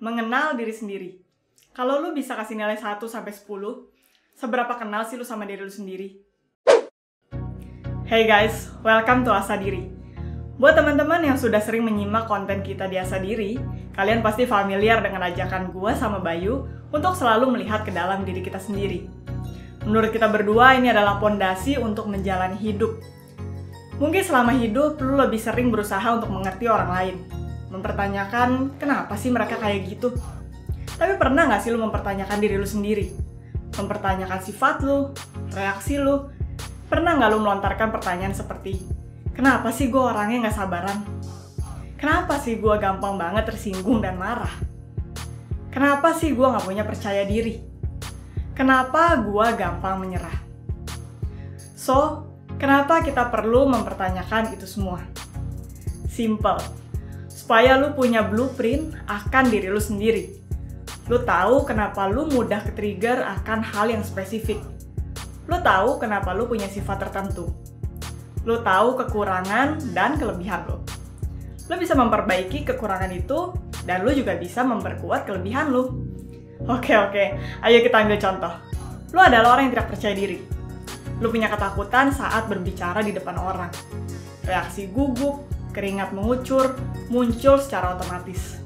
Mengenal diri sendiri. Kalau lu bisa kasih nilai 1 sampai 10, seberapa kenal sih lu sama diri lu sendiri? Hey guys, welcome to Asa Diri. Buat teman-teman yang sudah sering menyimak konten kita di Asa Diri, kalian pasti familiar dengan ajakan gua sama Bayu untuk selalu melihat ke dalam diri kita sendiri. Menurut kita berdua, ini adalah pondasi untuk menjalani hidup. Mungkin selama hidup, lu lebih sering berusaha untuk mengerti orang lain. Mempertanyakan, kenapa sih mereka kayak gitu? Tapi pernah nggak sih lu mempertanyakan diri lu sendiri? Mempertanyakan sifat lu, reaksi lu. Pernah nggak lu melontarkan pertanyaan seperti, kenapa sih gue orangnya nggak sabaran? Kenapa sih gue gampang banget tersinggung dan marah? Kenapa sih gue nggak punya percaya diri? Kenapa gue gampang menyerah? So, kenapa kita perlu mempertanyakan itu semua? Simple. Supaya lu punya blueprint akan diri lu sendiri. Lu tahu kenapa lu mudah ke-trigger akan hal yang spesifik. Lu tahu kenapa lu punya sifat tertentu. Lu tahu kekurangan dan kelebihan lu. Lu bisa memperbaiki kekurangan itu, dan lu juga bisa memperkuat kelebihan lu. Oke, ayo kita ambil contoh. Lu adalah orang yang tidak percaya diri. Lu punya ketakutan saat berbicara di depan orang. Reaksi gugup, keringat mengucur, muncul secara otomatis.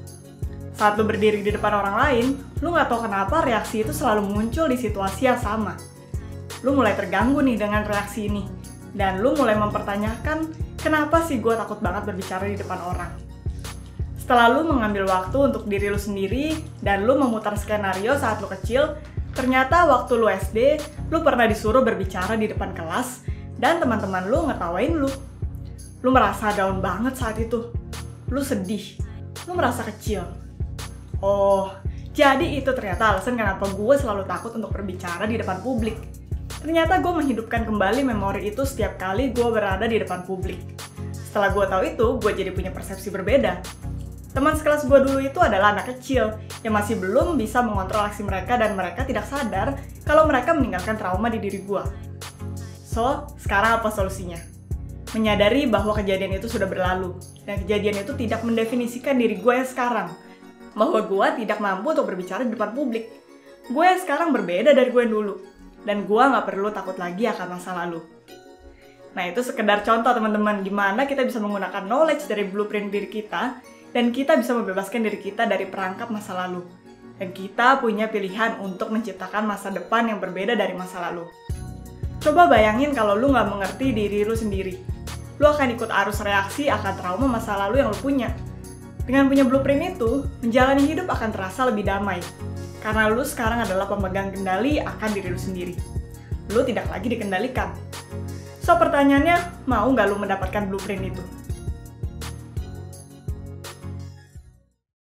Saat lu berdiri di depan orang lain, lu nggak tahu kenapa reaksi itu selalu muncul di situasi yang sama. Lu mulai terganggu nih dengan reaksi ini, dan lu mulai mempertanyakan, kenapa sih gue takut banget berbicara di depan orang? Setelah lu mengambil waktu untuk diri lu sendiri, dan lu memutar skenario saat lu kecil, ternyata waktu lu SD, lu pernah disuruh berbicara di depan kelas, dan teman-teman lu ngetawain lu. Lu merasa down banget saat itu. Lu sedih. Lu merasa kecil. Oh, jadi itu ternyata alasan kenapa gue selalu takut untuk berbicara di depan publik. Ternyata gue menghidupkan kembali memori itu setiap kali gue berada di depan publik. Setelah gue tahu itu, gue jadi punya persepsi berbeda. Teman sekelas gue dulu itu adalah anak kecil yang masih belum bisa mengontrol aksi mereka, dan mereka tidak sadar kalau mereka meninggalkan trauma di diri gue. So, sekarang apa solusinya? Menyadari bahwa kejadian itu sudah berlalu, dan kejadian itu tidak mendefinisikan diri gue yang sekarang. Bahwa gue tidak mampu untuk berbicara di depan publik. Gue yang sekarang berbeda dari gue yang dulu, dan gue nggak perlu takut lagi akan masa lalu. Nah, itu sekedar contoh teman-teman, gimana kita bisa menggunakan knowledge dari blueprint diri kita, dan kita bisa membebaskan diri kita dari perangkap masa lalu. Dan kita punya pilihan untuk menciptakan masa depan yang berbeda dari masa lalu. Coba bayangin kalau lu nggak mengerti diri lu sendiri. Lu akan ikut arus reaksi akan trauma masa lalu yang lu punya. Dengan punya blueprint itu, menjalani hidup akan terasa lebih damai. Karena lu sekarang adalah pemegang kendali akan diri lu sendiri. Lu tidak lagi dikendalikan. So, pertanyaannya, mau nggak lu mendapatkan blueprint itu?